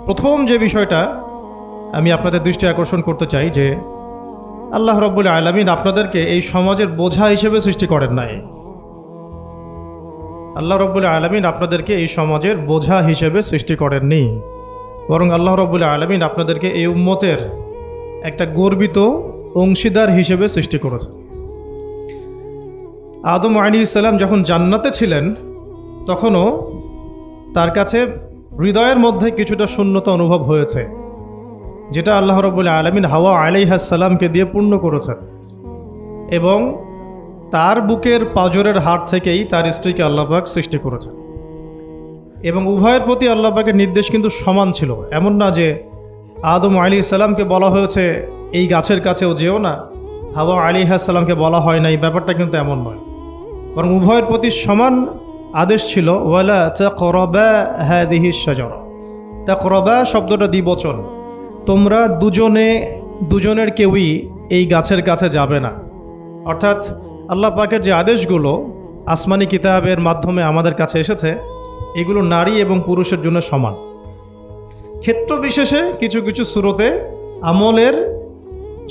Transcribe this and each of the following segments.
প্রথম যে বিষয়টা আমি আপনাদের দৃষ্টি আকর্ষণ করতে চাই যে আল্লাহ রাব্বুল আলামিন আপনাদেরকে এই সমাজের বোঝা হিসেবে সৃষ্টি করেন নাই। আল্লাহ রাব্বুল আলামিন আপনাদেরকে এই সমাজের বোঝা হিসেবে সৃষ্টি করেননি, বরং আল্লাহ রাব্বুল আলামিন আপনাদেরকে এই উম্মতের একটা গর্বিত অংশীদার হিসেবে সৃষ্টি করেছেন। আদম আলাইহিস সালাম যখন জান্নাতে ছিলেন তখনও তার কাছে হৃদয়ের মধ্যে কিছুটা শূন্যতা অনুভব হয়েছে, যেটা আল্লাহ রাব্বুল আলামিন হাওয়া আলাইহিস সালামকে দিয়ে পূর্ণ করেছেন এবং তার বুকের পাঁজরের হাড় থেকেই তার স্ত্রীকে আল্লাহ পাক সৃষ্টি করেছেন। এবং উভয়ের প্রতি আল্লাহ পাকের নির্দেশ কিন্তু সমান ছিল। এমন না যে আদম আলাইহিস সালামকে বলা হয়েছে এই গাছের কাছেও যেও না, হাওয়া আলাইহিস সালামকে বলা হয় না, এই ব্যাপারটা কিন্তু এমন নয়, বরং উভয়ের প্রতি সমান আদেশ ছিল। ওয়ালা তাকরাবা হাদিহিশ শাজারা, তাকরাবা শব্দটা দ্বিবচন, তোমরা দুজনের কেউই এই গাছের কাছে যাবে না। অর্থাৎ আল্লাহ পাকের যে আদেশগুলো আসমানি কিতাবের মাধ্যমে আমাদের কাছে এসেছে, এগুলো নারী এবং পুরুষের জন্য সমান। ক্ষেত্র বিশেষে কিছু কিছু সূরতে আমলের,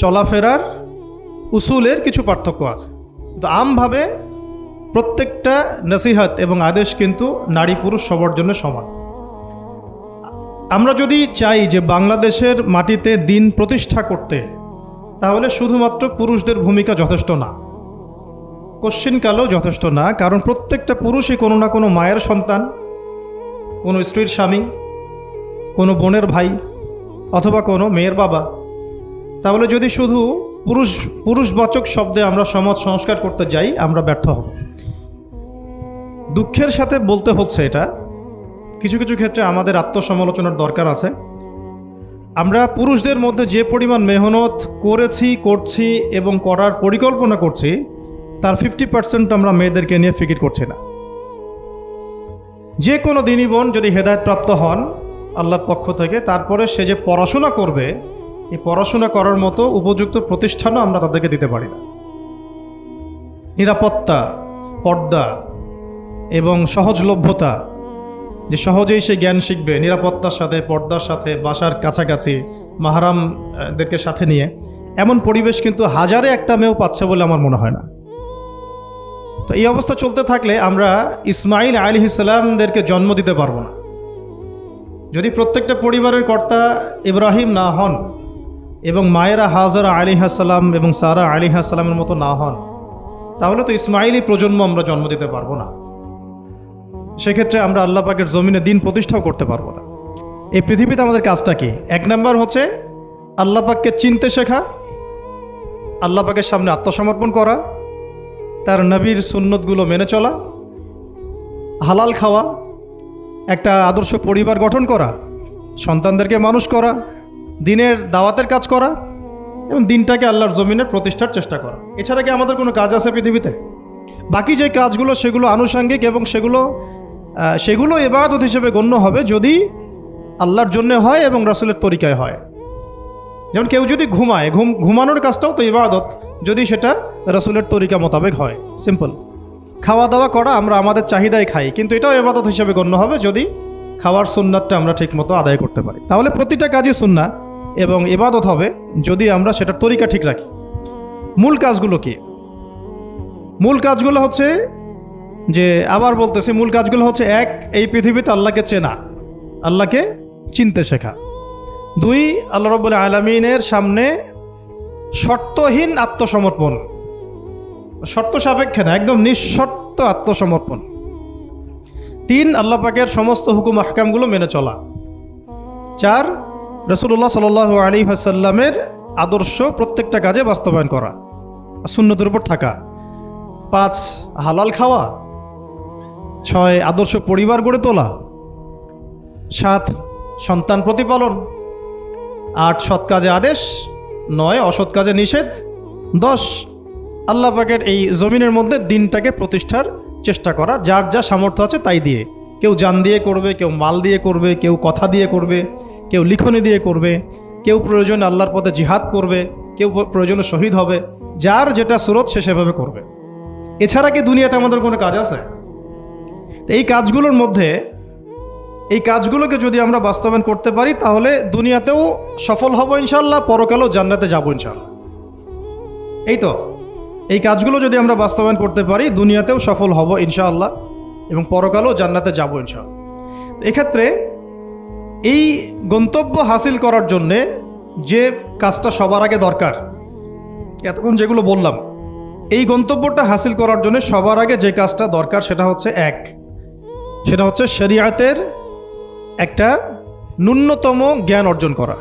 চলাফেরার, উসুলের কিছু পার্থক্য আছে, কিন্তু আমভাবে প্রত্যেকটা নসিহত এবং আদেশ কিন্তু নারী পুরুষ সবার জন্য সমান। আমরা যদি চাই যে বাংলাদেশের মাটিতে দিন প্রতিষ্ঠা করতে, তাহলে শুধুমাত্র পুরুষদের ভূমিকা যথেষ্ট না, কোশ্চিনকালেও যথেষ্ট না। কারণ প্রত্যেকটা পুরুষই কোনো না কোনো মায়ের সন্তান, কোনো স্ত্রীর স্বামী, কোনো বোনের ভাই অথবা কোনো মেয়ের বাবা। তাহলে যদি শুধু পুরুষবাচক শব্দে আমরা সমাজ সংস্কার করতে যাই, আমরা ব্যর্থ হব। দুঃখের সাথে বলতে হচ্ছে এটা, কিছু কিছু ক্ষেত্রে আমাদের আত্মসমালোচনার দরকার আছে। আমরা পুরুষদের মধ্যে যে পরিমাণ মেহনত করেছি, করছি এবং করার পরিকল্পনা করছি, তার 50% আমরা মেয়েদেরকে নিয়ে ফিকির করছি না। যে কোনো দিনই বোন যদি হেদায়েতপ্রাপ্ত হন আল্লাহর পক্ষ থেকে, তারপরে সে যে পড়াশোনা করবে, এই পড়াশোনা করার মতো উপযুক্ত প্রতিষ্ঠানও আমরা তাদেরকে দিতে পারি না। নিরাপত্তা, পর্দা এবং সহজলভ্যতা, যে সহজেই সে জ্ঞান শিখবে নিরাপত্তার সাথে, পর্দার সাথে, বাসার কাছাকাছি মাহরামদেরকে সাথে নিয়ে, এমন পরিবেশ কিন্তু হাজারে একটা মেয়েও পাচ্ছে বলে আমার মনে হয় না। তো এই অবস্থা চলতে থাকলে আমরা ইসমাইল আলাইহিস সালামদেরকে জন্ম দিতে পারবো না। যদি প্রত্যেকটা পরিবারের কর্তা ইব্রাহিম না হন এবং মায়েরা হাজরা আলাইহিস সালাম এবং সারা আলাইহিস সালামের মতো না হন, তাহলে তো ইসমাইলি প্রজন্ম আমরা জন্ম দিতে পারবো না। সেক্ষেত্রে আমরা আল্লাহ পাকের জমিনে দিন প্রতিষ্ঠাও করতে পারবো না। এই পৃথিবীতে আমাদের কাজটা কি? এক নাম্বার হচ্ছে আল্লাহ পাককে চিনতে শেখা, আল্লাহ পাকের সামনে আত্মসমর্পণ করা, তার নবীর সুন্নতগুলো মেনে চলা, হালাল খাওয়া, একটা আদর্শ পরিবার গঠন করা, সন্তানদেরকে মানুষ করা, দিনের দাওয়াতের কাজ করা এবং দিনটাকে আল্লাহর জমিনে প্রতিষ্ঠার চেষ্টা করা। এছাড়া কি আমাদের কোনো কাজ আছে পৃথিবীতে? বাকি যে কাজগুলো সেগুলো আনুষঙ্গিক এবং সেগুলো ইবাদত হিসেবে গণ্য হবে যদি আল্লাহর জন্য হয় এবং রাসূলের তরিকায় হয়। যেমন কেউ যদি ঘুমায়, ঘুমানোর কাজটাও তো ইবাদত, যদি সেটা রাসূলের তরিকা মোতাবেক হয়। সিম্পল। খাওয়া দাওয়া করা, আমরা আমাদের চাহিদায় খাই, কিন্তু এটাও ইবাদত হিসেবে গণ্য হবে যদি খাওয়ার সুন্নাতটা আমরা ঠিকমতো আদায় করতে পারি। তাহলে প্রতিটা কাজই সুন্নাহ এবং ইবাদত হবে যদি আমরা সেটার তরিকা ঠিক রাখি। মূল কাজগুলো কি? মূল কাজগুলো হচ্ছে যে, আবার বলতেছি, মূল কাজগুলো হচ্ছে, এক, এই পৃথিবীতে আল্লাহকে চেনা, আল্লাহকে চিনতে শেখা। দুই, আল্লাহ রাব্বুল আলামিনের সামনে শর্তহীন আত্মসমর্পণ, শর্ত সাপেক্ষে না, একদম নিঃশর্ত আত্মসমর্পণ। তিন, আল্লাহ পাকের সমস্ত হুকুম আহকামগুলো মেনে চলা। চার, রাসূলুল্লাহ সাল্লাল্লাহু আলাইহি ওয়াসাল্লামের আদর্শ প্রত্যেকটা কাজে বাস্তবায়ন করা, সুন্নতের উপর থাকা। পাঁচ, হালাল খাওয়া। ছয়, আদর্শ পরিবার গড়ে তোলা। সাত, সন্তান প্রতিপালন। আট, সৎ কাজে আদেশ। নয়, অসৎ কাজে নিষেধ। 10, আল্লাহ পাকের এই জমিনের মধ্যে দিনটাকে প্রতিষ্ঠার চেষ্টা করা, যার যা সামর্থ্য আছে তাই দিয়ে। কেউ জান দিয়ে করবে, কেউ মাল দিয়ে করবে, কেউ কথা দিয়ে করবে, কেউ লিখনি দিয়ে করবে, কেউ প্রয়োজনে আল্লাহর পথে জিহাদ করবে, কেউ প্রয়োজনে শহীদ হবে। যার যেটা সুরত সে সেভাবে করবে। এছাড়া কি দুনিয়াতে আমাদের কোনো কাজ আছে? এই কাজগুলোর মধ্যে এই কাজগুলোকে যদি আমরা বাস্তবায়ন করতে পারি তাহলে দুনিয়াতেও সফল হব ইনশাআল্লাহ, পরকালেও জান্নাতে যাব ইনশাআল্লাহ। এই তো, এই কাজগুলো যদি আমরা বাস্তবায়ন করতে পারি দুনিয়াতেও সফল হব ইনশাআল্লাহ এবং পরকালেও জান্নাতে যাব ইনশাআল্লাহ। এক্ষেত্রে এই গন্তব্য হাসিল করার জন্যে যে কাজটা সবার আগে দরকার, এতক্ষণ যেগুলো বললাম, এই গন্তব্যটা হাসিল করার জন্য সবার আগে যে কাজটা দরকার সেটা হচ্ছে শরিয়াতের একটা ন্যূনতম জ্ঞান অর্জন করা।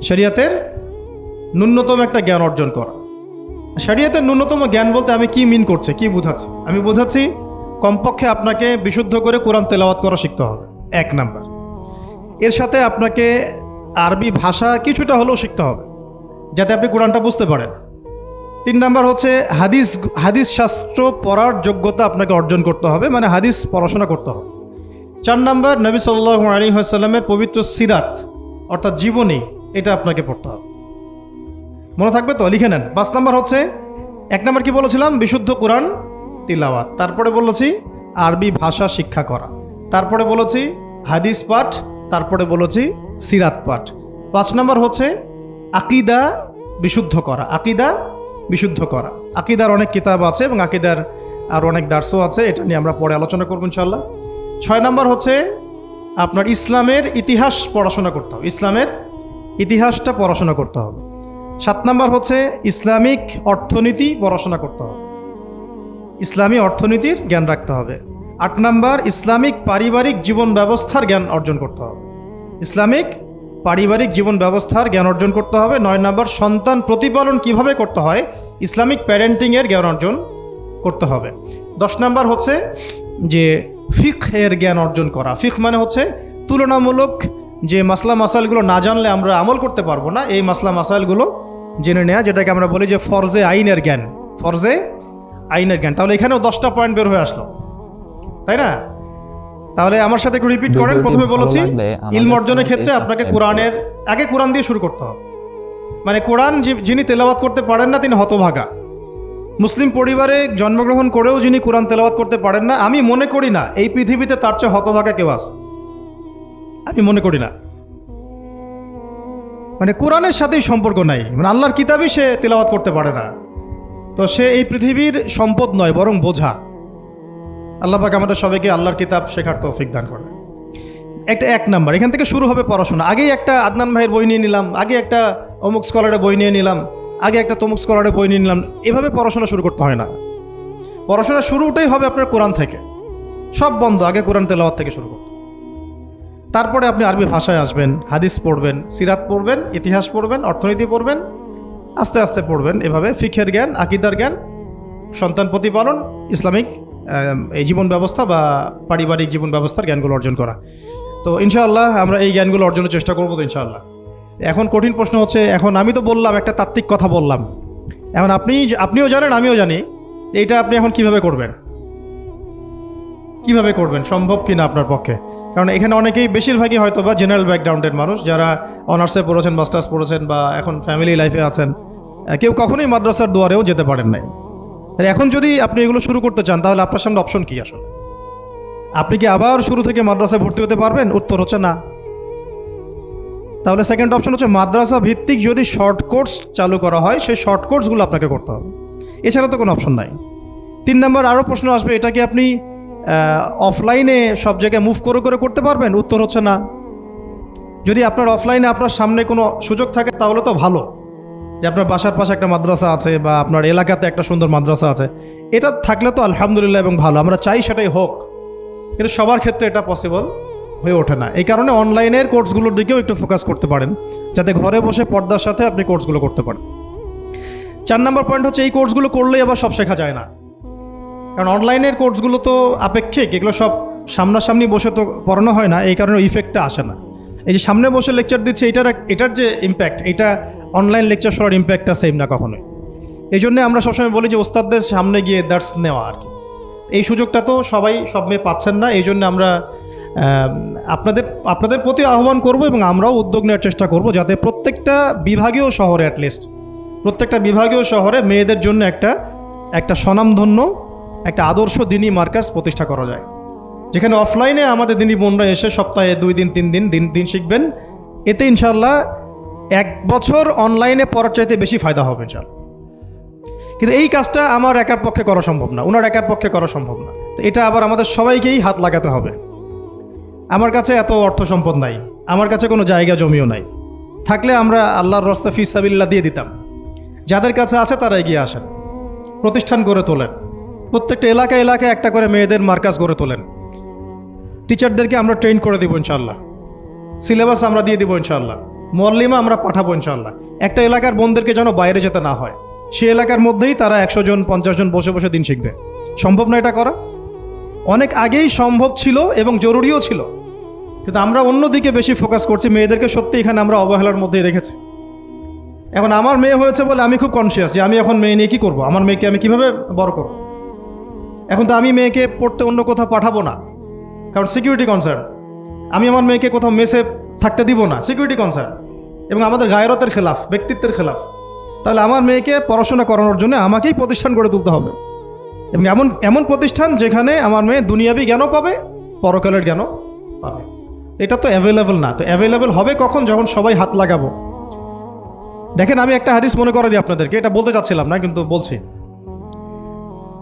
শরিয়াতের ন্যূনতম একটা জ্ঞান অর্জন করা। শরিয়াতের ন্যূনতম জ্ঞান বলতে আমি কি মিন করছি, কি বুঝাচ্ছি? আমি বোঝাচ্ছি কমপক্ষে আপনাকে বিশুদ্ধ করে কোরআন তেলাওয়াত করা শিখতে হবে, 1 নাম্বার। এর সাথে আপনাকে আরবি ভাষা কিছুটা হলেও শিখতে হবে যাতে আপনি কোরআনটা বুঝতে পারেন। 3 নাম্বার হচ্ছে হাদিস শাস্ত্র পড়ার যোগ্যতা আপনাকে অর্জন করতে হবে, মানে হাদিস পড়াশোনা করতে হবে। 4 নাম্বার নবী সাল্লাল্লাহু আলাইহি ওয়াসাল্লামের পবিত্র সিরাত অর্থাৎ জীবনী, এটা আপনাকে পড়তে হবে। মনে থাকবে তো? লিখে নেন। 5 নাম্বার হচ্ছে, 1 নাম্বার কি বলেছিলাম? বিশুদ্ধ কোরআন তিলাওয়াত। তারপরে বলেছি আরবি ভাষা শিক্ষা করা। তারপরে বলেছি হাদিস পাঠ। তারপরে বলেছি সিরাত পাঠ। 5 নাম্বার হচ্ছে আকীদা বিশুদ্ধ করা। আকীদা বিশুদ্ধ করা। আকীদার অনেক কিতাব আছে এবং আকীদার আর অনেক দার্সও আছে, এটা নিয়ে আমরা পরে আলোচনা করব ইনশাআল্লাহ। 6 নাম্বার হচ্ছে আপনার ইসলামের ইতিহাস পড়াশোনা করতে হবে, ইসলামের ইতিহাসটা পড়াশোনা করতে হবে। 7 নাম্বার হচ্ছে ইসলামিক অর্থনীতি পড়াশোনা করতে হবে, ইসলামী অর্থনীতির জ্ঞান রাখতে হবে। 8 নাম্বার ইসলামিক পারিবারিক জীবন ব্যবস্থার জ্ঞান অর্জন করতে হবে, ইসলামিক পারিবারিক জীবন ব্যবস্থার জ্ঞান অর্জন করতে হবে। 9 নাম্বার সন্তান প্রতিপালন কিভাবে করতে হয়, ইসলামিক প্যারেন্টিংয়ের জ্ঞান অর্জন করতে হবে। 10 নাম্বার হচ্ছে যে ফিকহের জ্ঞান অর্জন করা। ফিকহ মানে হচ্ছে তুলনামূলক যে মাসলা মাসাইলগুলো না জানলে আমরা আমল করতে পারবো না, এই মাসলা মাসাইলগুলো জেনে নেওয়া, যেটাকে আমরা বলি যে ফরজে আইনের জ্ঞান, ফরজে আইনের জ্ঞান। তাহলে এখানেও 10টা পয়েন্ট বের হয়ে আসলো, তাই না? তাহলে আমার সাথে একটু রিপিট করেন। প্রথমে বলেছি ইলম অর্জনের ক্ষেত্রে আপনাকে কোরআনের আগে কোরআন দিয়ে শুরু করতে হবে। মানে কোরআন যিনি তেলাওয়াত করতে পারেন না তিনি হতভাগা। মুসলিম পরিবারে জন্মগ্রহণ করেও যিনি কোরআন তেলাওয়াত করতে পারেন না, আমি মনে করি না এই পৃথিবীতে তার চেয়ে হতভাগা কেউ আছে, আমি মনে করি না। মানে কোরআনের সাথেই সম্পর্ক নাই, মানে আল্লাহর কিতাবই সে তেলাওয়াত করতে পারে না, তো সে এই পৃথিবীর সম্পদ নয় বরং বোঝা। আল্লাহ পাক আমাদের সবাইকে আল্লাহর কিতাব শেখার তৌফিক দান করে। একটা 1 নাম্বার, এখান থেকে শুরু হবে পড়াশোনা। আগেই একটা আদনান ভাইয়ের বই নিয়ে নিলাম, আগে একটা অমুক স্কলারের বই নিয়ে নিলাম, আগে একটা তমুক স্কলারের বই নিয়ে নিলাম, এভাবে পড়াশোনা শুরু করতে হয় না। পড়াশোনা শুরুটাই হবে আপনার কোরআন থেকে, সব বন্ধ, আগে কোরআন তেলাওয়াত থেকে শুরু করতে। তারপরে আপনি আরবি ভাষায় আসবেন, হাদিস পড়বেন, সিরাত পড়বেন, ইতিহাস পড়বেন, অর্থনীতি পড়বেন, আস্তে আস্তে পড়বেন। এভাবে ফিকহের জ্ঞান, আকীদার জ্ঞান, সন্তান প্রতিপালন, ইসলামিক এই জীবন ব্যবস্থা বা পারিবারিক জীবন ব্যবস্থার জ্ঞানগুলো অর্জন করা। তো ইনশাআল্লাহ আমরা এই জ্ঞানগুলো অর্জনের চেষ্টা করবো তো ইনশাআল্লাহ। এখন কঠিন প্রশ্ন হচ্ছে, এখন আমি তো বললাম একটা তাত্ত্বিক কথা বললাম, এখন আপনিও জানেন আমিও জানি, এইটা আপনি এখন কিভাবে করবেন, কিভাবে করবেন, সম্ভব কিনা আপনার পক্ষে? কারণ এখানে অনেকেই, বেশিরভাগই হয়তো বা জেনারেল ব্যাকগ্রাউন্ডের মানুষ, যারা অনার্সে পড়েছেন, মাস্টার্স পড়েছেন বা এখন ফ্যামিলি লাইফে আছেন, কেউ কখনোই মাদ্রাসার দুয়ারেও যেতে পারেন নাই। এখন যদি আপনি এগুলো শুরু করতে চান তাহলে আপনার সামনে অপশন কি? আসলে আপনি কি আবার শুরু থেকে মাদ্রাসায় ভর্তি হতে পারবেন? উত্তর হচ্ছে না। তাহলে সেকেন্ড অপশন হচ্ছে মাদ্রাসা ভিত্তিক যদি শর্ট কোর্স চালু করা হয়, সেই শর্ট কোর্সগুলো আপনাকে করতে হবে, এছাড়া তো কোনো অপশন নাই। 3 নম্বর আরও প্রশ্ন আসবে, এটা কি আপনি অফলাইনে সব জায়গায় মুভ করে করে করতে পারবেন? উত্তর হচ্ছে না। যদি আপনার অফলাইনে আপনার সামনে কোনো সুযোগ থাকে তাহলে তো ভালো, যে আপনার বাসার পাশে একটা মাদ্রাসা আছে বা আপনার এলাকাতে একটা সুন্দর মাদ্রাসা আছে, এটা থাকলে তো আলহামদুলিল্লাহ এবং ভালো, আমরা চাই সেটাই হোক, কিন্তু সবার ক্ষেত্রে এটা পসিবল হয়ে ওঠে না। এই কারণে অনলাইনের কোর্সগুলোর দিকেও একটু ফোকাস করতে পারেন, যাতে ঘরে বসে পর্দার সাথে আপনি কোর্সগুলো করতে পারেন। 4 নম্বর পয়েন্ট হচ্ছে, এই কোর্সগুলো করলেই আবার সব শেখা যায় না, কারণ অনলাইনের কোর্সগুলো তো আপেক্ষিক, এগুলো সব সামনাসামনি বসে তো পড়ানো হয় না, এই কারণে ইফেক্টটা আসে না। এই যে সামনে বসে লেকচার দিচ্ছে, এটার যে ইম্প্যাক্ট, এটা অনলাইন লেকচার শোনার ইম্প্যাক্টটা সেম না কখনোই। এই জন্যে আমরা সবসময় বলি যে ওস্তাদদের সামনে গিয়ে দার্স নেওয়া আর কি, এই সুযোগটা তো সবাই সব মেয়ে পাচ্ছেন না। এই জন্য আমরা আপনাদের প্রতি আহ্বান করব এবং আমরাও উদ্যোগ নেওয়ার চেষ্টা করব, যাতে প্রত্যেকটা বিভাগীয় শহরে, অ্যাটলিস্ট প্রত্যেকটা বিভাগীয় শহরে মেয়েদের জন্য একটা স্বনামধন্য একটা আদর্শ দিনী মার্কাজ প্রতিষ্ঠা করা যায়, যেখানে অফলাইনে আমাদের দিনী বোনরা এসে সপ্তাহে 2 দিন 3 দিন দিন শিখবেন, এতে ইনশাআল্লাহ 1 বছর অনলাইনে পড়ার চাইতে বেশি ফায়দা হবে ইনশাআল্লাহ। কিন্তু এই কাজটা আমার একার পক্ষে করা সম্ভব না, ওনার একার পক্ষে করা সম্ভব না। তো এটা আবার আমাদের সবাইকেই হাত লাগাতে হবে। আমার কাছে এত অর্থ সম্পদ নাই, আমার কাছে কোনো জায়গা জমিও নাই, থাকলে আমরা আল্লাহর রাস্তা ফি সাবিলিল্লাহ দিয়ে দিতাম। যাদের কাছে আছে তারা এগিয়ে আসেন, প্রতিষ্ঠান গড়ে তোলেন, প্রত্যেকটা এলাকায় এলাকায় একটা করে মেয়েদের মার্কাজ গড়ে তোলেন, টিচারদেরকে আমরা ট্রেন করে দিব ইনশাআল্লাহ, সিলেবাস আমরা দিয়ে দিব ইনশাআল্লাহ, মুআল্লিমা আমরা পাঠাবো ইনশাআল্লাহ। একটা এলাকার বোনদেরকে যেন বাইরে যেতে না হয়, সেই এলাকার মধ্যেই তারা 100 জন 50 জন বসে বসে দিন শিখবে। সম্ভব না এটা করা? অনেক আগেই সম্ভব ছিল এবং জরুরিও ছিল, কিন্তু আমরা অন্যদিকে বেশি ফোকাস করছি। মেয়েদেরকে সত্যি এখানে আমরা অবহেলার মধ্যেই রেখেছি। এখন আমার মেয়ে হয়েছে বলে আমি খুব কনসিয়াস যে আমি এখন মেয়ে নিয়ে কী করবো, আমার মেয়েকে আমি কীভাবে বড় করব। এখন তো আমি মেয়েকে পড়তে অন্য কোথাও পাঠাবো না, কারণ সিকিউরিটি কনসার্ন। আমি আমার মেয়েকে কোথাও মেসে থাকতে দিব না, সিকিউরিটি কনসার্ন, এবং আমাদের গায়রতের খেলাফ, ব্যক্তিত্বের খেলাফ। তাহলে আমার মেয়েকে পড়াশোনা করানোর জন্য আমাকেই প্রতিষ্ঠান গড়ে তুলতে হবে, এবং এমন প্রতিষ্ঠান যেখানে আমার মেয়ে দুনিয়াবি জ্ঞানও পাবে, পরকালের জ্ঞানও পাবে। এটা তো অ্যাভেলেবল না। তো অ্যাভেলেবল হবে কখন? যখন সবাই হাত লাগাবো। দেখেন, আমি একটা হাদিস মনে করে দিই আপনাদেরকে, এটা বলতে চাচ্ছিলাম না কিন্তু বলছি।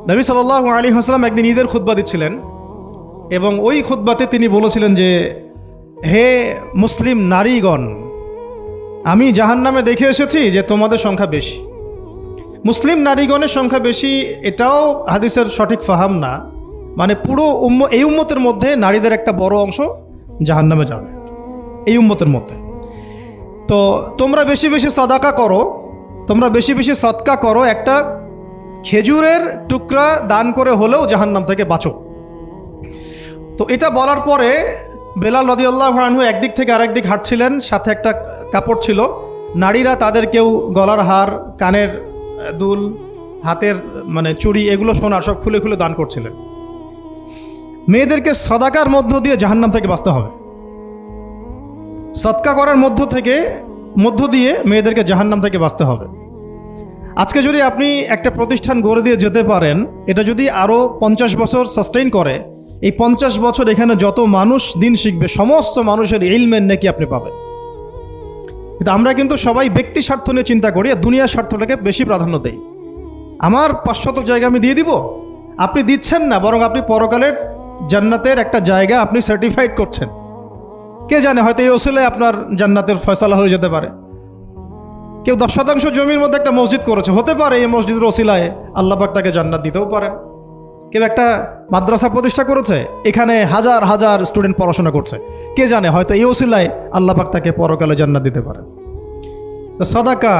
নবী সাল্লাল্লাহু আলাইহি ওয়াসাল্লাম একদিন ঈদের খুতবা দিচ্ছিলেন, এবং ওই খুতবাতে তিনি বলেছিলেন যে, হে মুসলিম নারীগণ, আমি জাহান্নামে দেখে এসেছি যে তোমাদের সংখ্যা বেশি। মুসলিম নারীগণের সংখ্যা বেশি এটাও হাদিসের সঠিক ফাহাম না, মানে পুরো এই উম্মতের মধ্যে নারীদের একটা বড় অংশ জাহান্নামে যাবে এই উম্মতের মধ্যে। তো তোমরা বেশি বেশি সাদাকা করো, তোমরা বেশি বেশি সদকা করো, একটা খেজুরের টুকরা দান করে হলেও জাহান্নাম থেকে বাঁচো। তো এটা বলার পরে বেলাল রাদিয়াল্লাহু আনহু একদিক থেকে আরেক দিক হাঁটছিলেন, সাথে একটা কাপড় ছিল। নারীরা তাদের কেউ গলার হার, কানের দুল, হাতের মানে চুড়ি, এগুলো সোনার সব খুলে খুলে দান করছিলেন। মেয়েদেরকে সদাকার মধ্য দিয়ে জাহান্নাম থেকে বাঁচতে হবে, সদকা করার মধ্য দিয়ে মেয়েদেরকে জাহান্নাম থেকে বাঁচতে হবে। আজকে যদি আপনি একটা প্রতিষ্ঠান গড়ে দিয়ে যেতে পারেন, এটা যদি আরও 50 বছর সাস্টেইন করে, এই 50 বছর এখানে যত মানুষ দিন শিখবে, সমস্ত মানুষের ইলমের নেকি আপনি পাবেন। কিন্তু আমরা কিন্তু সবাই ব্যক্তি স্বার্থ নিয়ে চিন্তা করি, আর দুনিয়ার স্বার্থটাকে বেশি প্রাধান্য দেই। আমার 500 জায়গা আমি দিয়ে দিব, আপনি দিচ্ছেন না, বরং আপনি পরকালের জান্নাতের একটা জায়গা আপনি সার্টিফাইড করছেন। কে জানে, হয়তো এই ওসিলায় আপনার জান্নাতের ফয়সালা হয়ে যেতে পারে। কেউ 10% জমির মধ্যে একটা মসজিদ করেছে, হতে পারে এই মসজিদের ওসিলায় আল্লাহ পাক তাকে জান্নাত দিতেও পারেন। কেউ একটা মাদ্রাসা প্রতিষ্ঠা করেছে, এখানে হাজার হাজার স্টুডেন্ট পড়াশোনা করছে, কে জানে, হয়তো এই ওসিলায় আল্লাহ পাক তাকে পরকালে জান্নাত দিতে পারেন। তো সাদাকা,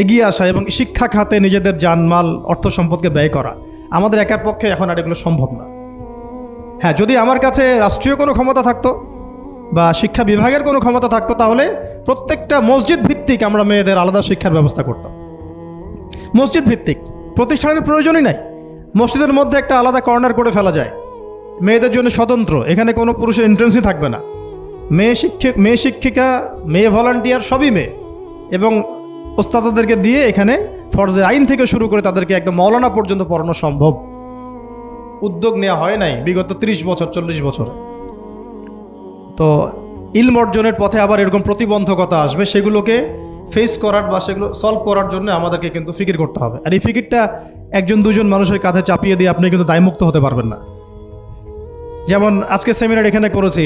এগিয়ে আসা এবং শিক্ষা খাতে নিজেদের জানমাল, অর্থ সম্পদকে ব্যয় করা আমাদের একার পক্ষে এখন আর এগুলো সম্ভব না। হ্যাঁ, যদি আমার কাছে রাষ্ট্রীয় কোনো ক্ষমতা থাকতো বা শিক্ষা বিভাগের কোনো ক্ষমতা থাকতো, তাহলে প্রত্যেকটা মসজিদ ভিত্তিক আমরা মেয়েদের আলাদা শিক্ষার ব্যবস্থা করতাম। মসজিদ ভিত্তিক, প্রতিষ্ঠানের প্রয়োজনই নাই। মসজিদের মধ্যে একটা আলাদা কর্নার করে ফেলা যায়, মেয়েদের জন্য স্বতন্ত্র, এখানে কোনো পুরুষের এন্ট্রেন্সই থাকবে না। মেয়ে শিক্ষিকা, মেয়ে ভলান্টিয়ার সবই মেয়ে, এবং ওস্তাদদেরকে দিয়ে এখানে ফরজে আইন থেকে শুরু করে তাদেরকে একদম মৌলানা পর্যন্ত পড়ানো সম্ভব। উদ্যোগ নেওয়া হয় নাই বিগত 30 বছর 40 বছর। তো ইলম অর্জনের পথে আবার এরকম প্রতিবন্ধকতা আসবে, সেগুলোকে ফেস করার বা সেগুলো সলভ করার জন্য আমাদেরকে কিন্তু ফিকির করতে হবে। আর এই ফিকিরটা 1-2 মানুষের কাঁধে চাপিয়ে দিয়ে আপনি কিন্তু দায়মুক্ত হতে পারবেন না। যেমন আজকে সেমিনার এখানে করেছি,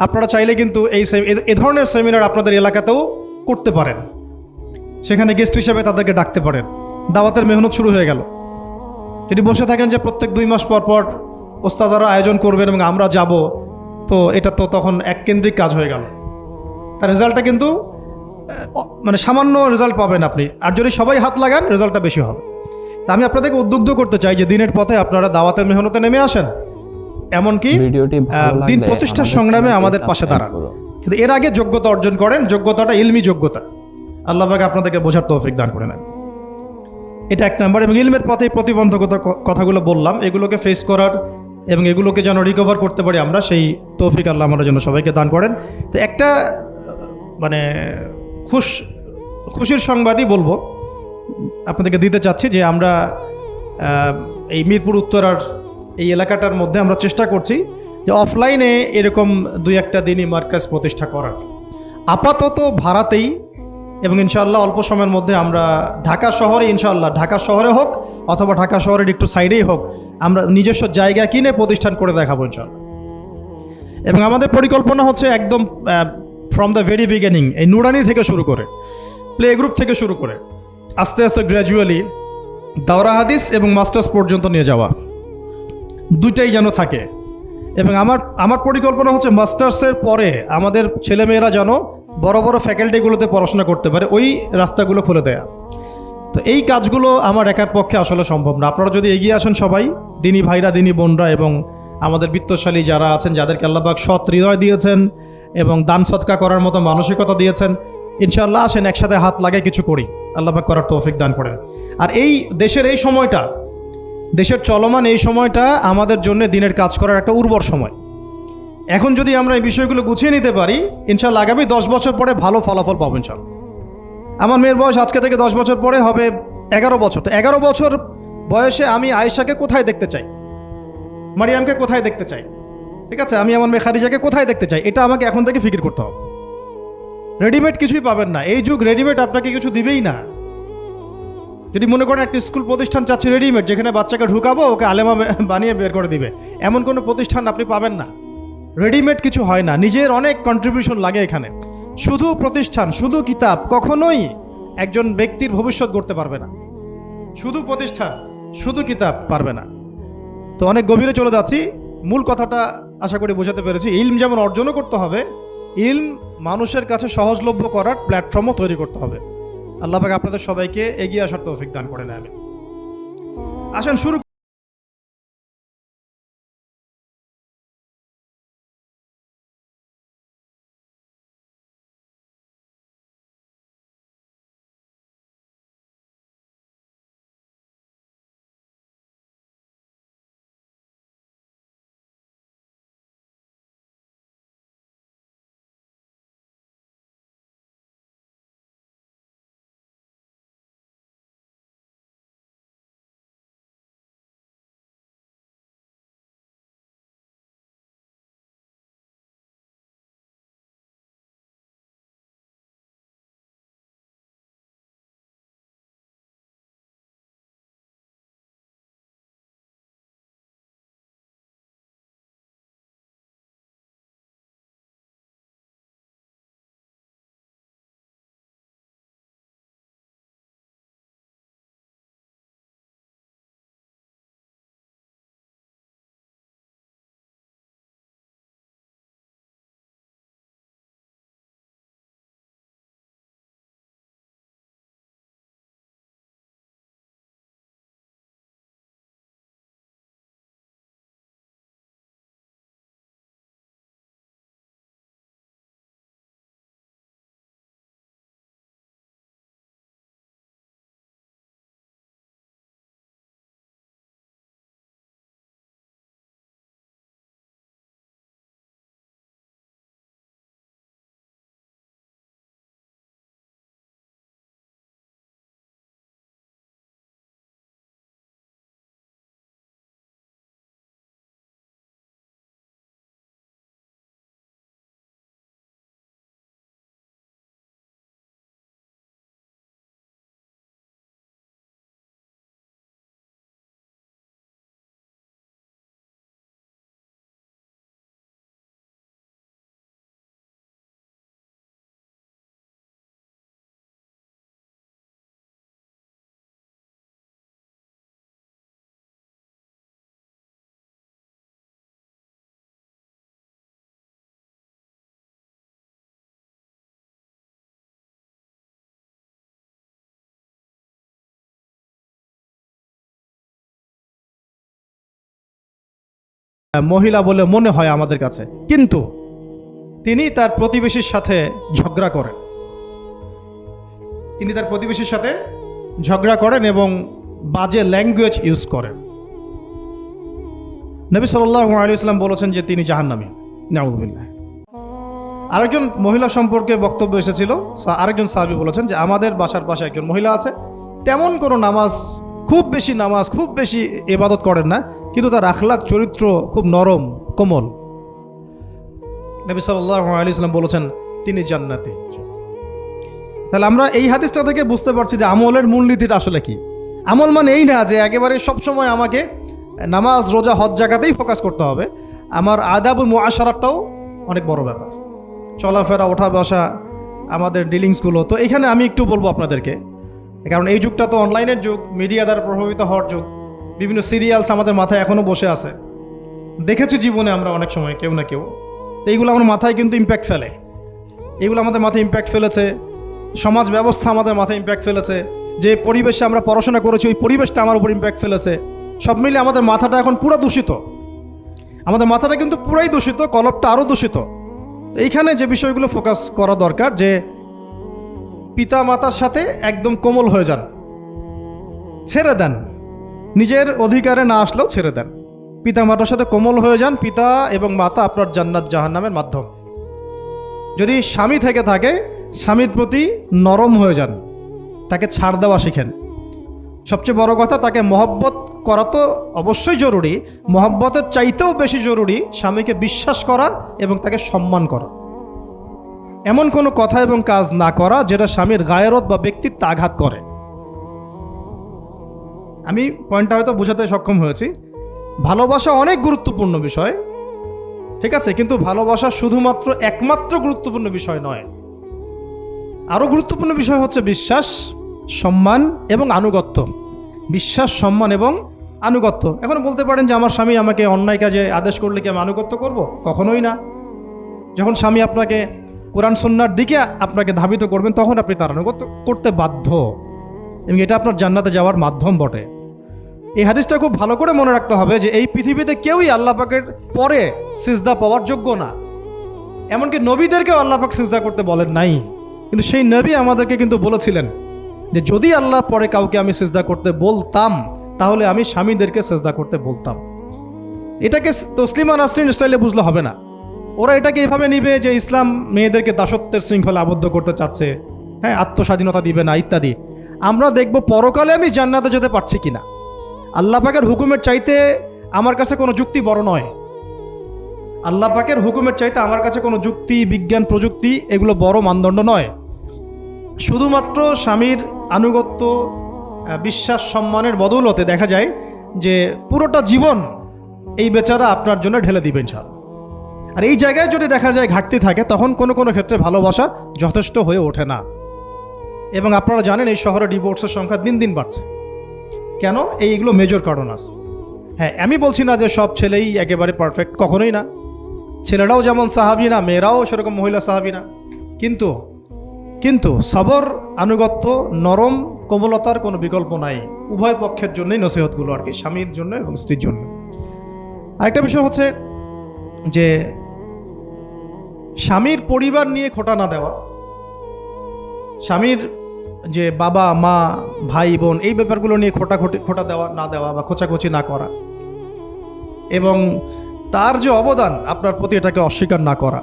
আপনারা চাইলে কিন্তু এই ধরনের সেমিনার আপনাদের এলাকাতেও করতে পারেন, সেখানে গেস্ট হিসেবে তাদেরকে ডাকতে পারেন। দাওয়াতের মেহনত শুরু হয়ে গেল। যদি বসে থাকেন যে প্রত্যেক 2 মাস পর পর ওস্তাদারা আয়োজন করবেন এবং আমরা যাব, তো এটা তো তখন এককেন্দ্রিক কাজ হয়ে গেল। তার রেজাল্টটা কিন্তু মানে সামান্য রেজাল্ট পাবেন আপনি, আর যদি সবাই হাত লাগান রেজাল্টটা বেশি হবে। তা আমি আপনাদেরকে উদ্বুদ্ধ করতে চাই যে দিনের পথে আপনারা দাওয়াতের মেহনতে নেমে আসেন, এমনকি দিন প্রতিষ্ঠার সংগ্রামে আমাদের পাশে দাঁড়ান। কিন্তু এর আগে যোগ্যতা অর্জন করেন, যোগ্যতাটা ইলমি যোগ্যতা। আল্লাহ পাক আপনাদেরকে বোঝার তৌফিক দান করে নেন। এটা 1 নম্বর। এবং ইলমের পথে প্রতিবন্ধকতার কথাগুলো বললাম, এগুলোকে ফেস করার এবং এগুলোকে যেন রিকভার করতে পারি আমরা, সেই তৌফিক আল্লাহ আমাদের জন্য সবাইকে দান করেন। তো একটা মানে খুশির সংবাদই বলবো আপনাদেরকে দিতে চাচ্ছি, যে আমরা এই মিরপুর উত্তরার এই এলাকাটার মধ্যে আমরা চেষ্টা করছি যে অফলাইনে এরকম 2-1টা দিনই মার্কাজ প্রতিষ্ঠা করার। আপাতত ভাড়াতেই, এবং ইনশাআল্লাহ অল্প সময়ের মধ্যে আমরা ঢাকা শহরে, ইনশাআল্লাহ ঢাকা শহরে হোক অথবা ঢাকা শহরের একটু সাইডেই হোক, আমরা নিজস্ব জায়গা কিনে প্রতিষ্ঠান করে দেখাবো ইনশাআল্লাহ। এবং আমাদের পরিকল্পনা হচ্ছে একদম ফ্রম দ্য ভেরি বিগিনিং, এই নুরানি থেকে শুরু করে, প্লে গ্রুপ থেকে শুরু করে আস্তে আস্তে গ্র্যাজুয়ালি দাওরা হাদিস এবং মাস্টার্স পর্যন্ত নিয়ে যাওয়া, দুইটাই যেন থাকে। এবং আমার পরিকল্পনা হচ্ছে মাস্টার্সের পরে আমাদের ছেলেমেয়েরা যেন বড় বড় ফ্যাকাল্টিগুলোতে পড়াশোনা করতে পারে, ওই রাস্তাগুলো খুলে দেয়া। তো এই কাজগুলো আমার একার পক্ষে আসলে সম্ভব না। আপনারা যদি এগিয়ে আসেন সবাই, দিনী ভাইরা, দিনী বোনরা, এবং আমাদের বিত্তশালী যারা আছেন, যাদেরকে আল্লাহ পাক সৎ হৃদয় দিয়েছেন এবং দান সৎকা করার মতো মানসিকতা দিয়েছেন, ইনশাআল্লাহ আসেন একসাথে হাত লাগায় কিছু করি, আল্লাহ পাক করার তৌফিক দান করেন। আর এই দেশের এই সময়টা, দেশের চলমান এই সময়টা আমাদের জন্য দিনের কাজ করার একটা উর্বর সময়। এখন যদি আমরা এই বিষয়গুলো গুছিয়ে নিতে পারি, ইনশাআল্লাহ আগামী 10 বছর পরে ভালো ফলাফল পাবো ইনশাআল্লাহ। আমার মেয়ের বয়স আজকে থেকে 10 বছর পরে হবে 11 বছর। তো 11 বছর বয়সে আমি আয়েশাকে কোথায় দেখতে চাই, মারিয়ামকে কোথায় দেখতে চাই, ঠিক আছে, আমি আমার মেয়ে খাদিজাকে কোথায় দেখতে চাই, এটা আমাকে এখন থেকে ফিকির করতে হবে। রেডিমেড কিছুই পাবেন না, এই যুগ রেডিমেড আপনাকে কিছু দিবেই না। যদি মনে করেন একটা স্কুল প্রতিষ্ঠান চাচ্ছে রেডিমেড, যেখানে বাচ্চাকে ঢুকাবো ওকে আলেমা বানিয়ে বের করে দিবে, এমন কোনো প্রতিষ্ঠান আপনি পাবেন না। রেডিমেড কিছু হয় না, নিজের অনেক কন্ট্রিবিউশন লাগে এখানে। শুধু প্রতিষ্ঠান, শুধু কিতাব কখনোই একজন ব্যক্তির ভবিষ্যৎ গড়তে পারবে না। শুধু প্রতিষ্ঠান, শুধু কিতাব পারবে না। তো অনেক গভীরে চলে যাচ্ছি, মূল কথাটা আশা করি বোঝাতে পেরেছি। ইলম যেমন অর্জনও করতে হবে, ইলম মানুষের কাছে সহজলভ্য করার প্ল্যাটফর্মও তৈরি করতে হবে। আল্লাহ পাক আপনাদের সবাইকে এগিয়ে আসার তৌফিক দান করেন, আমিন। আসেন শুরু। মহিলা বলে মনে হয় আমাদের কাছে, কিন্তু তিনি তার প্রতিবেশীর সাথে ঝগড়া করেন, তিনি তার প্রতিবেশীর সাথে ঝগড়া করেন এবং বাজে ল্যাঙ্গুয়েজ ইউজ করেন। নবী সাল্লাল্লাহু আলাইহি ওয়াসাল্লাম বলেছেন যে তিনি জাহান্নামী, নাউযুবিল্লাহ। আরেকজন মহিলা সম্পর্কে বক্তব্য এসেছিল, আরেকজন সাহাবী বলেছেন যে আমাদের বাসার পাশে একজন মহিলা আছে, তেমন কোনো নামাজ, খুব বেশি ইবাদত করেন না, কিন্তু তার আখলাক চরিত্র খুব নরম কোমল, নবী সাল্লাল্লাহু আলাইহি ওয়াসাল্লাম বলেছেন তিনি জান্নাতি। তাহলে আমরা এই হাদিসটা থেকে বুঝতে পারছি যে আমলের মূলনীতিটা আসলে কি। আমল মানে এই না যে একেবারে সবসময় আমাকে নামাজ রোজা হজ জাকাতেই ফোকাস করতে হবে, আমার আদাবুল মুআশারাটাও অনেক বড় ব্যাপার, চলাফেরা ওঠা বসা আমাদের ডিলিংসগুলো। তো এখানে আমি একটু বলবো আপনাদেরকে, কারণ এই যুগটা তো অনলাইনের যুগ, মিডিয়া দ্বারা প্রভাবিত হওয়ার যুগ, বিভিন্ন সিরিয়ালস আমাদের মাথায় এখনও বসে আছে, দেখেছি জীবনে আমরা অনেক সময় কেউ না কেউ। তো এইগুলো আমার মাথায় কিন্তু ইম্প্যাক্ট ফেলে, এগুলো আমাদের মাথায় ইম্প্যাক্ট ফেলেছে, সমাজ ব্যবস্থা আমাদের মাথায় ইম্প্যাক্ট ফেলেছে, যে পরিবেশে আমরা পড়াশোনা করেছি ওই পরিবেশটা আমার উপর ইম্প্যাক্ট ফেলেছে। সব মিলে আমাদের মাথাটা এখন পুরো দূষিত, আমাদের মাথাটা কিন্তু পুরাই দূষিত, কলপটা আরও দূষিত। এইখানে যে বিষয়গুলো ফোকাস করা দরকার, যে পিতা মাতার সাথে একদম কোমল হয়ে যান, ছেড়ে দেন, নিজের অধিকারে না আসলেও ছেড়ে দেন, পিতা মাতার সাথে কোমল হয়ে যান। পিতা এবং মাতা আপনার জান্নাত জাহান্নামের মাধ্যম। যদি স্বামী থেকে থাকে, স্বামীর প্রতি নরম হয়ে যান, তাকে ছাড় দেওয়া শিখেন। সবচেয়ে বড় কথা, তাকে মহব্বত করা তো অবশ্যই জরুরি, মহব্বতের চাইতেও বেশি জরুরি স্বামীকে বিশ্বাস করা এবং তাকে সম্মান করা। এমন কোনো কথা এবং কাজ না করা যেটা স্বামীর গায়রত বা ব্যক্তিত্ব আঘাত করে। আমি পয়েন্টটা হয়তো বোঝাতে সক্ষম হয়েছি। ভালোবাসা অনেক গুরুত্বপূর্ণ বিষয়, ঠিক আছে, কিন্তু ভালোবাসা শুধুমাত্র একমাত্র গুরুত্বপূর্ণ বিষয় নয়। আরও গুরুত্বপূর্ণ বিষয় হচ্ছে বিশ্বাস, সম্মান এবং আনুগত্য। বিশ্বাস, সম্মান এবং আনুগত্য। এখন বলতে পারেন যে আমার স্বামী আমাকে অন্যায় কাজে আদেশ করলে কি আমি আনুগত্য করব? কখনোই না। যখন স্বামী আপনাকে কোরআন সুন্নাহর দিকে আপনাকে ধাবিত করবেন, তখন আপনি তার আনুগত্য করতে বাধ্য, এবং এটা আপনার জান্নাতে যাওয়ার মাধ্যম বটে। এই হাদিসটা খুব ভালো করে মনে রাখতে হবে যে এই পৃথিবীতে কেউই আল্লাহ পাকের পরে সিজদা পাওয়ার যোগ্য না। এমনকি নবীদেরকেও আল্লাহ পাক সিজদা করতে বলেন নাই, কিন্তু সেই নবী আমাদেরকে কিন্তু বলেছিলেন যে যদি আল্লাহ পরে কাউকে আমি সিজদা করতে বলতাম, তাহলে আমি স্বামীদেরকে সিজদা করতে বলতাম। এটাকে তসলিমা নাসরিন স্টাইলে বুঝলে হবে না। ওরা এটাকে এভাবে নিবে যে ইসলাম মেয়েদেরকে দাসত্বের শৃঙ্খলা আবদ্ধ করতে চাচ্ছে, হ্যাঁ, আত্মস্বাধীনতা দিবে না ইত্যাদি। আমরা দেখব পরকালে আমি জান্নাতে যেতে পারছি কিনা। আল্লাহ পাকের হুকুমের চাইতে আমার কাছে কোনো যুক্তি বড় নয়। আল্লাহ পাকের হুকুমের চাইতে আমার কাছে কোনো যুক্তি, বিজ্ঞান, প্রযুক্তি এগুলো বড় মানদণ্ড নয়। শুধুমাত্র স্বামীর আনুগত্য, বিশ্বাস, সম্মানের বদৌলতে দেখা যায় যে পুরোটা জীবন এই বেচারা আপনার জন্য ঢেলে দিবেন ইনশাআল্লাহ। আর এই জায়গায় যদি দেখা যায় ঘাটতি থাকে, তখন কোনো কোনো ক্ষেত্রে ভালোবাসা যথেষ্ট হয়ে ওঠে না। এবং আপনারা জানেন এই শহরে ডিভোর্সের সংখ্যা দিন দিন বাড়ছে। কেন? এইগুলো মেজর কারণ আছে। হ্যাঁ, আমি বলছি না যে সব ছেলেই একেবারে পারফেক্ট, কখনোই না। ছেলেরাও যেমন সাহাবী না, মেয়েরাও সেরকম মহিলা সাহাবী না। কিন্তু সবর, আনুগত্য, নরম কোমলতার কোনো বিকল্প নাই। উভয় পক্ষের জন্যই নসিহতগুলো আর কি, স্বামীর জন্য এবং স্ত্রীর জন্য। আরেকটা বিষয় হচ্ছে যে স্বামীর পরিবার নিয়ে খোঁটা না দেওয়া, স্বামীর যে বাবা মা ভাই বোন এই ব্যাপারগুলো নিয়ে খোঁটা দেওয়া না দেওয়া বা খোঁচাখুচি না করা, এবং তার যে অবদান আপনার প্রতি এটাকে অস্বীকার না করা,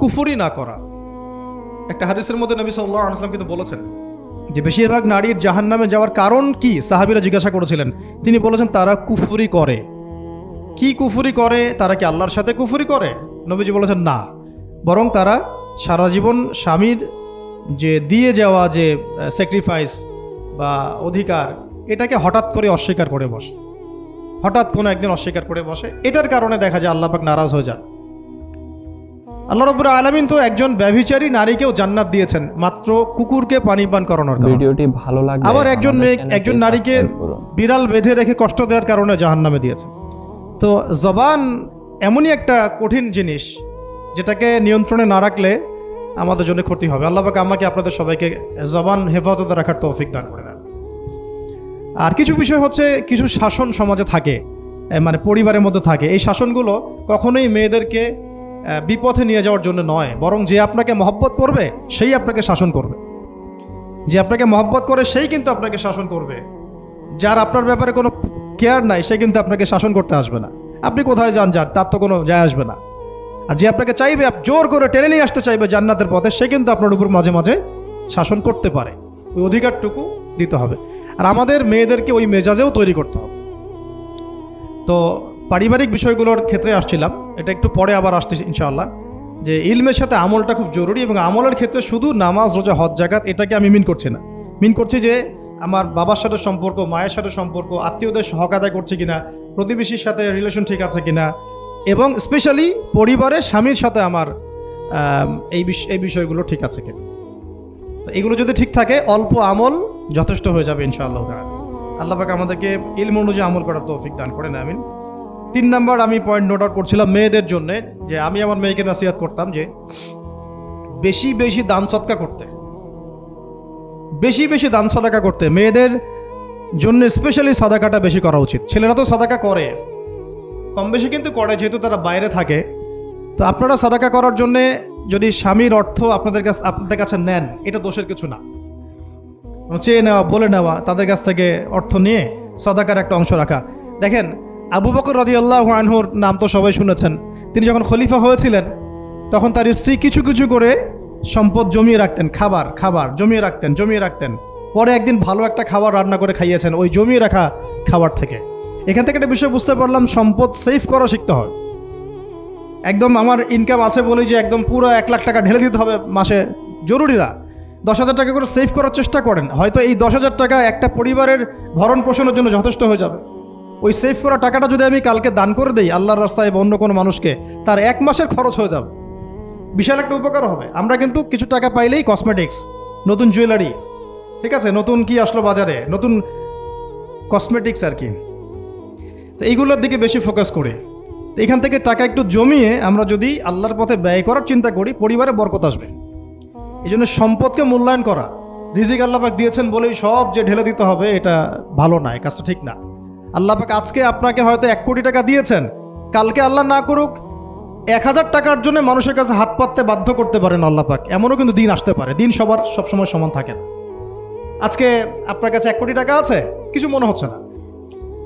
কুফরি না করা। একটা হাদিসের মধ্যে নবী সাল্লাল্লাহু আলাইহি ওয়াসাল্লাম কিন্তু বলেছেন যে বেশিরভাগ নারীর জাহান্নামে যাওয়ার কারণ কি? সাহাবীরা জিজ্ঞাসা করেছিলেন, তিনি বলেছেন তারা কুফরি করে। কি কুফরি করে? তারা কি আল্লাহর সাথে কুফরি করে? নবীজি বলেছেন না, বরং তারা সারা জীবন স্বামীর যে দিয়ে যাওয়া যে স্যাক্রিফাইস বা অধিকার, এটাকে হঠাৎ করে অস্বীকার করে বসে, হঠাৎ কোনো একদিন অস্বীকার করে বসে। এটার কারণে দেখা যায় আল্লাহ পাক নারাজ হয়ে যান। আল্লাহ রাব্বুল আলামিন তো একজন ব্যভিচারী নারীকেও জান্নাত দিয়েছেন মাত্র কুকুরকে পানি পান করানোর কারণে। ভিডিওটি ভালো লাগলে আবার একজন নারীকে বিড়াল বেঁধে রেখে কষ্ট দেওয়ার কারণে জাহান্নামে দিয়েছেন। তো জবান এমনই একটা কঠিন জিনিস, যেটাকে নিয়ন্ত্রণে না রাখলে আমাদের জন্য ক্ষতি হবে। আল্লাহ পাক আমাকে আপনাদের সবাইকে জবান হেফাজতে রাখার তৌফিক দান করে দেন। আর কিছু বিষয় হচ্ছে, কিছু শাসন সমাজে থাকে, মানে পরিবারের মধ্যে থাকে। এই শাসনগুলো কখনোই মেয়েদেরকে বিপথে নিয়ে যাওয়ার জন্য নয়, বরং যে আপনাকে মহব্বত করবে সেই আপনাকে শাসন করবে। যে আপনাকে মহব্বত করে সেই কিন্তু আপনাকে শাসন করবে। যার আপনার ব্যাপারে কোনো কেয়ার নাই সে কিন্তু আপনাকে শাসন করতে আসবে না। আপনি কোথায় যান তার তো কোনো যায় আসবে না। আর যে আপনাকে চাইবে, জোর করে টেনে নিয়ে আসতে চাইবে জান্নাতের পথে, সে কিন্তু আপনার উপর মাঝে মাঝে শাসন করতে পারে। ওই অধিকারটুকু দিতে হবে। আর আমাদের মেয়েদেরকে ওই মেজাজেও তৈরি করতে হবে। তো পারিবারিক বিষয়গুলোর ক্ষেত্রে আসছিলাম, এটা একটু পরে আবার আসতেছি ইনশাআল্লাহ। যে ইলমের সাথে আমলটা খুব জরুরি, এবং আমলের ক্ষেত্রে শুধু নামাজ, রোজা, হজ, জাকাত এটাকে আমি মিন করছি না। মিন করছি যে আমার বাবার সাথে সম্পর্ক, মায়ের সাথে সম্পর্ক, আত্মীয়দের হক আদায় করছে কিনা, প্রতিবেশীর সাথে রিলেশন ঠিক আছে কিনা, এবং স্পেশালি পরিবারের স্বামীর সাথে আমার এই বিষয়গুলো ঠিক আছে কিনা। তো এগুলো যদি ঠিক থাকে অল্প আমল যথেষ্ট হয়ে যাবে ইনশাআল্লাহ তাআলা। আল্লাহ পাক আমাদেরকে ইলম অনুযায়ী আমল করার তৌফিক দান করেন, আমিন। 3 নাম্বার আমি পয়েন্ট নোট আউট করছিলাম মেয়েদের জন্য, যে আমি আমার মেয়েকে নসিহত করতাম যে বেশি বেশি দান সদকা করতে, বেশি বেশি দান সদকা করতে। মেয়েদের জন্য স্পেশালি সাদাকাটা বেশি করা উচিত। ছেলেরা তো সাদাকা করে, কম বেশি কিন্তু করে, যেহেতু তারা বাইরে থাকে। তো আপনারা সাদাকা করার জন্যে যদি স্বামীর অর্থ আপনাদের কাছে নেন, এটা দোষের কিছু না। চেয়ে নেওয়া, বলে নেওয়া, তাদের কাছ থেকে অর্থ নিয়ে সাদাকার একটা অংশ রাখা। দেখেন, আবু বকর রাদিয়াল্লাহু আনহুর নাম তো সবাই শুনেছেন। তিনি যখন খলিফা হয়েছিলেন তখন তার স্ত্রী কিছু কিছু করে সম্পদ জমিয়ে রাখতেন, খাবার জমিয়ে রাখতেন। পরে একদিন ভালো একটা খাবার রান্না করে খাইয়েছেন ওই জমিয়ে রাখা খাবার থেকে। এখান থেকে একটা বিষয় বুঝতে পারলাম, সম্পদ সেভ করা শিখতে হয়। একদম আমার ইনকাম আছে বলে যে একদম পুরো 1 লাখ টাকা ঢেলে দিতে হবে মাসে, জরুরি না। 10,000 টাকা করে সেভ করার চেষ্টা করেন, হয়তো এই 10,000 টাকা একটা পরিবারের ভরণ পোষণের জন্য যথেষ্ট হয়ে যাবে। ওই সেভ করা টাকাটা যদি আমি কালকে দান করে দিই আল্লাহর রাস্তায় বা অন্য কোনো মানুষকে, তার 1 মাসের খরচ হয়ে যাবে, বিশাল একটা উপকার হবে। আমরা কিন্তু কিছু টাকা পাইলেই কসমেটিক্স, নতুন জুয়েলারি, ঠিক আছে, নতুন কি আসলো বাজারে, নতুন কসমেটিক্স আর কি, তো এইগুলোর দিকে বেশি ফোকাস করি। তো এখান থেকে টাকা একটু জমিয়ে আমরা যদি আল্লাহর পথে ব্যয় করার চিন্তা করি, পরিবারে বরকত আসবে। এই জন্য সম্পদকে মূল্যায়ন করা, রিজিক আল্লাহ পাক দিয়েছেন বলেই সব যে ঢেলে দিতে হবে, এটা ভালো না, এই কাজটা ঠিক না। আল্লাহ পাক আজকে আপনাকে হয়তো 1 কোটি টাকা দিয়েছেন, কালকে আল্লাহ না করুক 1,000 টাকার জন্য মানুষের কাছে হাত পাততে বাধ্য করতে পারেন আল্লাহ পাক। এমনও কিন্তু দিন আসতে পারে, দিন সবসময় সমান থাকে না। আজকে আপনার কাছে 1 কোটি টাকা আছে, কিছু মনে হচ্ছে না,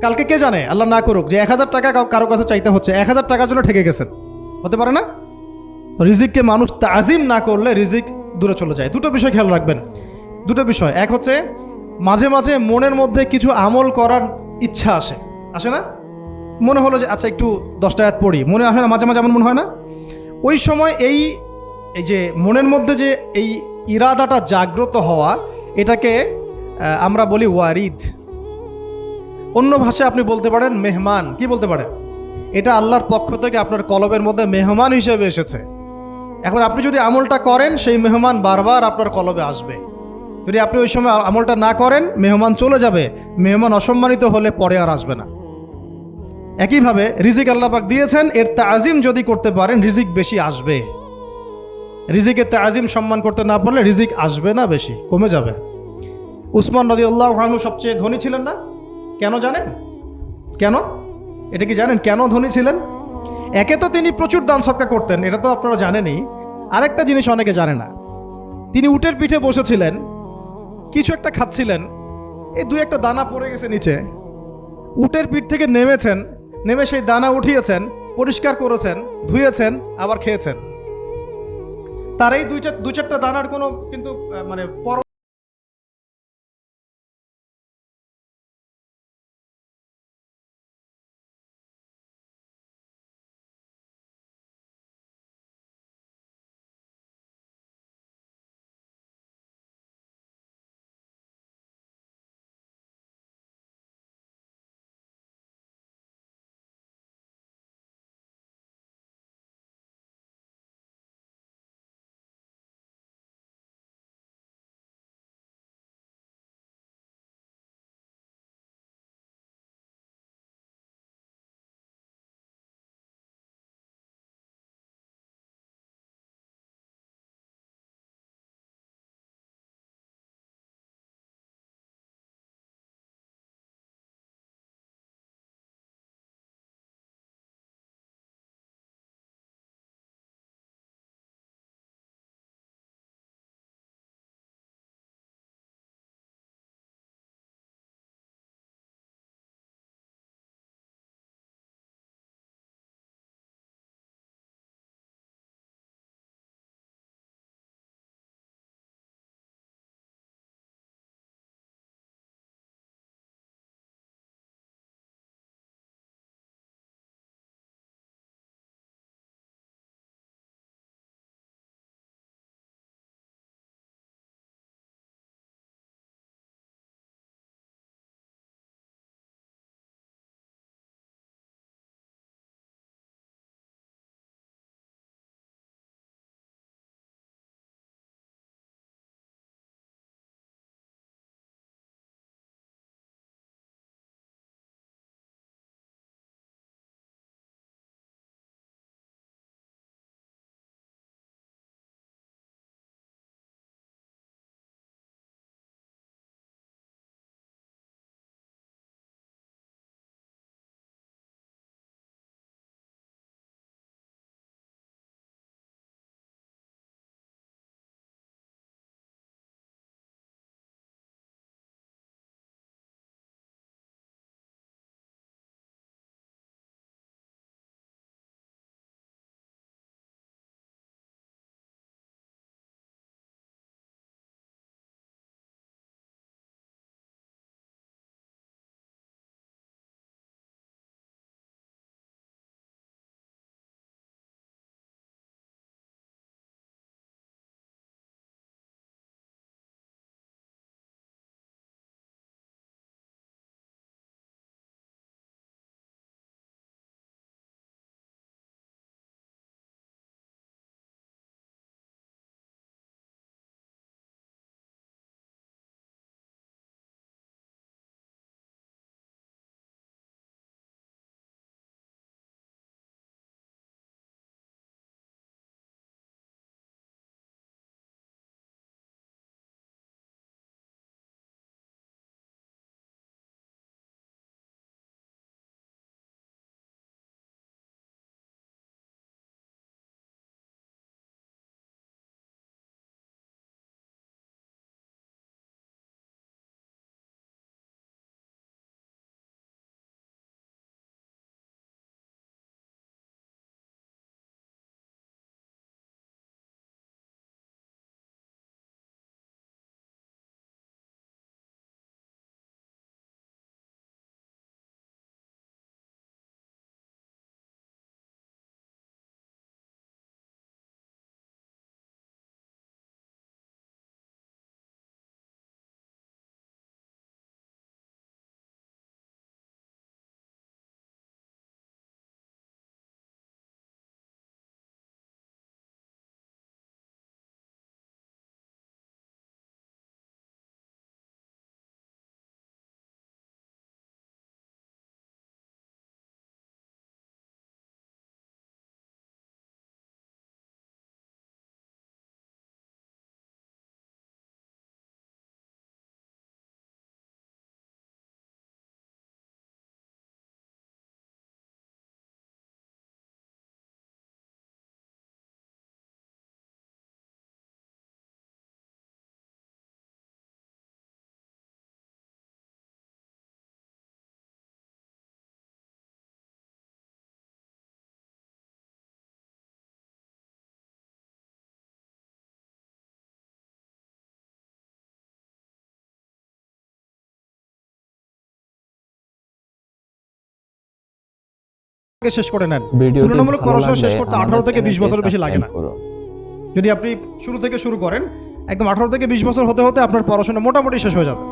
কালকে কে জানে, আল্লাহ না করুক যে 1,000 টাকা কারো কাছে চাইতে হচ্ছে, 1,000 টাকার জন্য ঠেকে গেছেন, হতে পারে না। তো রিজিককে মানুষ তাজিম না করলে রিজিক দূরে চলে যায়। দুটো বিষয় খেয়াল রাখবেন, দুটো বিষয়। এক হচ্ছে মাঝে মাঝে মনের মধ্যে কিছু আমল করার ইচ্ছা আসে না? মনে হলো যে আচ্ছা একটু 10টা আয়াত পড়ি, মনে আসে না মাঝে মাঝে, এমন মনে হয় না? ওই সময় এই যে মনের মধ্যে যে এই ইরাদাটা জাগ্রত হওয়া, এটাকে আমরা বলি ওয়ারিদ। অন্য ভাষায় আপনি বলতে পারেন মেহমান। কি বলতে পারেন? এটা আল্লাহর পক্ষ থেকে আপনার কলবের মধ্যে মেহমান হিসেবে এসেছে। এখন আপনি যদি আমলটা করেন, সেই মেহমান বারবার আপনার কলবে আসবে। যদি আপনি ওই সময় আমলটা না করেন, মেহমান চলে যাবে, মেহমান অসম্মানিত হলে পরে আর আসবে না। একইভাবে রিজিক আল্লাহ পাক দিয়েছেন, এর তাজিম যদি করতে পারেন রিজিক বেশি আসবে। রিজিকের তাজিম সম্মান করতে না পারলে রিজিক আসবে না, বেশি কমে যাবে। উসমান রাদিয়াল্লাহু আনহু সবচেয়ে ধনী ছিলেন না? কেন জানেন? কেন? এটা কি জানেন কেন ধনী ছিলেন? একে তো তিনি প্রচুর দান সদকা করতেন, এটা তো আপনারা জানেনই। আরেকটা জিনিস অনেকে জানে না, তিনি উটের পিঠে বসেছিলেন, কিছু একটা খাচ্ছিলেন, এই 2-1টা দানা পড়ে গেছে নিচে। উটের পিঠ থেকে নেমেছেন, নেমে সেই দানা উঠিয়েছেন, পরিষ্কার করেছেন, ধুয়েছেন, আবার খেয়েছেন। তার এই 2-4টা দানার কোনো কিন্তু মানে শেষ করে নেন। ভিডিওটি তুলনামূলক ভালো পড়াশোনা লাগলে শেষ করতে 18 আমাদের থেকে 20 বছর চ্যানেলটি বেশি লাগে না। সাবস্ক্রাইব করুন। যদি আপনি শুরু থেকে শুরু করেন, একদম 18 থেকে 20 বছর হতে হতে আপনার পড়াশোনা মোটামুটি শেষ হয়ে যাবে।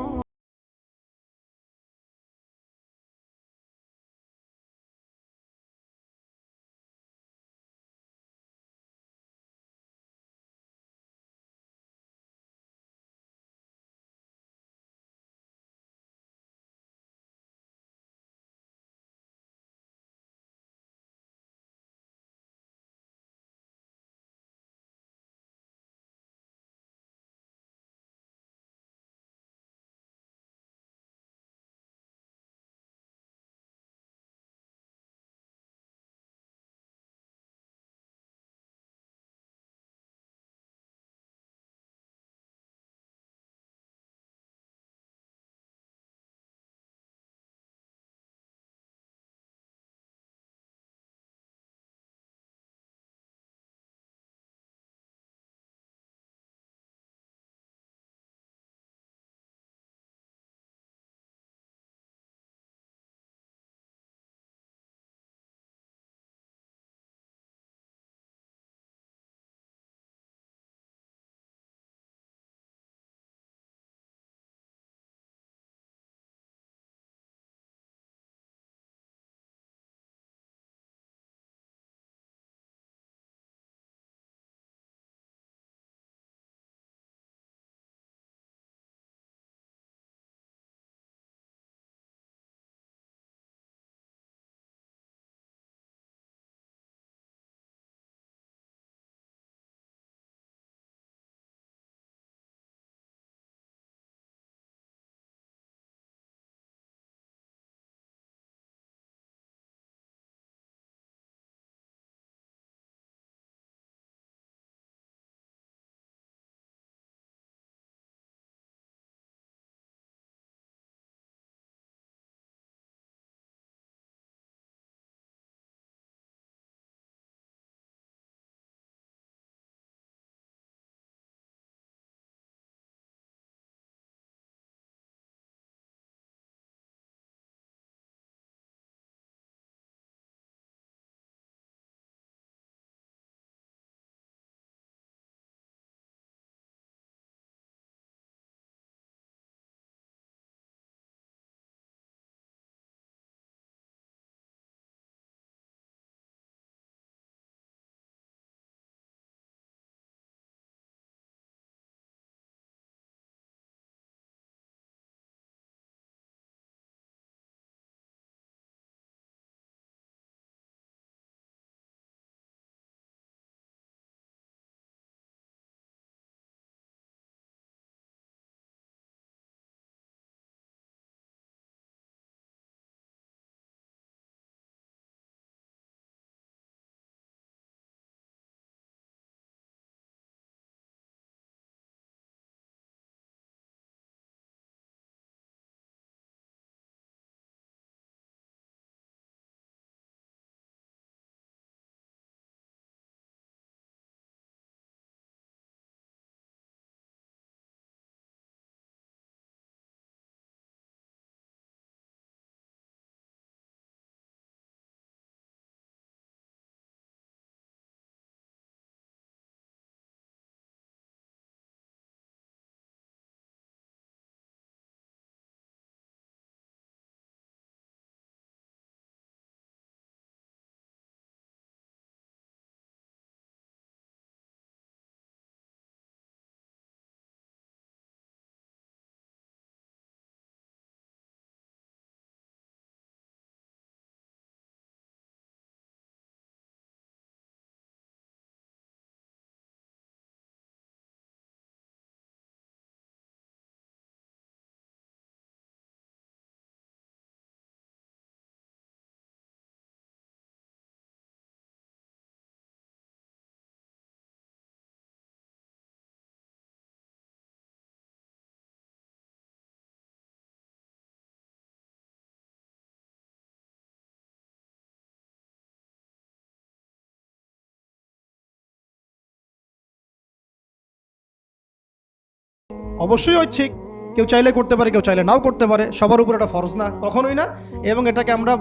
অবশ্যই ঐচ্ছিক, কেউ চাইলে করতে পারে, কেউ চাইলে নাও করতে পারে, সবার উপর এটা ফরজ না, কখনোই না। এবং এটাকে আমরা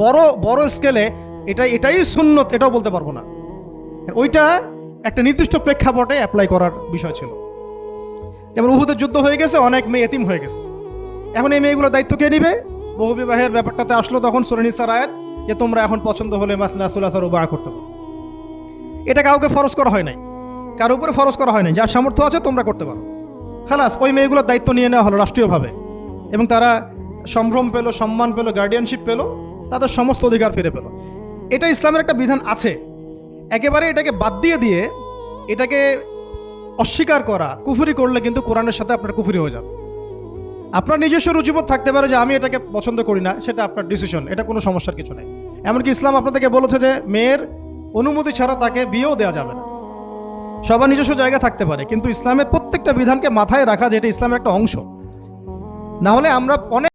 বড় বড় স্কেলে এটাই সুন্নত এটাও বলতে পারবো না। ওইটা একটা নির্দিষ্ট প্রেক্ষাপটে অ্যাপ্লাই করার বিষয় ছিল। যেমন উহুদের যুদ্ধ হয়ে গেছে, অনেক মেয়ে এতিম হয়ে গেছে, এখন এই মেয়েগুলোর দায়িত্ব কে নিবে? বহু বিবাহের ব্যাপারটাতে আসলো তখন সূরা নিসার আয়াত যে তোমরা এখন পছন্দ হলে মাসনা সুলাসা রুবা করতে পারো। এটা কাউকে ফরজ করা হয় নাই, কারোর উপরে ফরজ করা হয় নাই, যার সামর্থ্য আছে তোমরা করতে পারো। খালাস, ওই মেয়েগুলোর দায়িত্ব নিয়ে নেওয়া হলো রাষ্ট্রীয়ভাবে, এবং তারা সম্ভ্রম পেল, সম্মান পেল, গার্ডিয়ানশিপ পেল, তাদের সমস্ত অধিকার ফিরে পেল। এটা ইসলামের একটা বিধান আছে। একেবারে এটাকে বাদ দিয়ে এটাকে অস্বীকার করা, কুফরি করলে কিন্তু কোরআনের সাথে আপনার কুফরি হয়ে যাবে। আপনার নিজস্ব রুচিবোধ থাকতে পারে যে আমি এটাকে পছন্দ করি না, সেটা আপনার ডিসিশন, এটা কোনো সমস্যার কিছু নেই। এমনকি ইসলাম আপনাদেরকে বলেছে যে মেয়ের অনুমতি ছাড়া তাকে বিয়েও দেওয়া যাবে না। সবার নিজস্ব জায়গা থাকতে পারে, কিন্তু ইসলামের প্রত্যেকটা বিধানকে মাথায় রাখা, যেটা ইসলামের একটা অংশ। না হলে আমরা অনেক